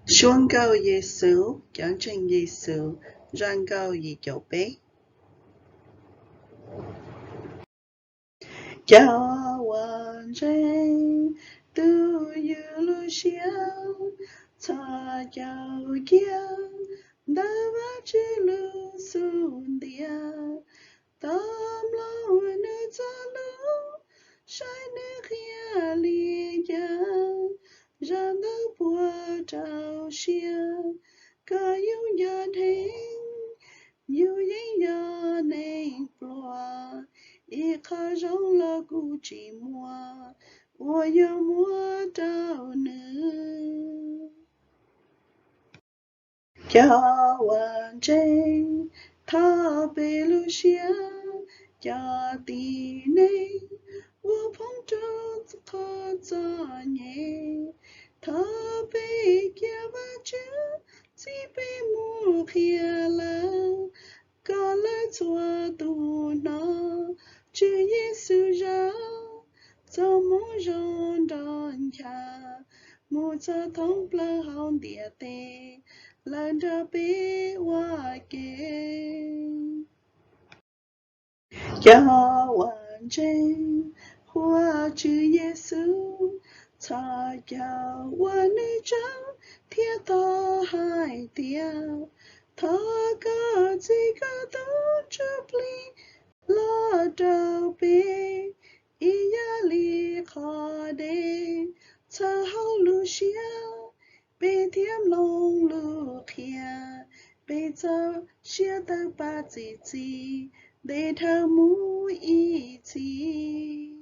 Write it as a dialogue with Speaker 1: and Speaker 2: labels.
Speaker 1: 宣告耶稣，讲成耶稣，宣告耶教杯。教完真都有路上，擦脚脚，打瓦之路顺点，tam lâu nơi xa lâu, sai nước kia lìa giang, ra nước bùa trào xia, cả yêu nhà thính, yêu yên nhà nên plua, y khá rong là cụ chỉ mua, ua yêu mua trào nữ. Cha hoàn tranh, tha bê lưu xia, cha tì nê, ua phong trâu khó cha nhé, tha bê kia ba chữ, si bê mù khía la, ca la chua tu na, chữ Giêsu ra, cho mô rong đàn cha, mô cha thông plơ hông địa tê, lần ra bê hoa kê. Cha hoàn tranh, hoa chữ Giêsu, cha cha hoa nữ trắng, thiên ta hai tia, ta ca gì ca tu chụp ly, la trao bê, ý ya li khó đê, cha hao lu xia, bê thiêm long lu khía, bê cho xia tơ ba chỉ chỉ, để thơ mũ ý chí.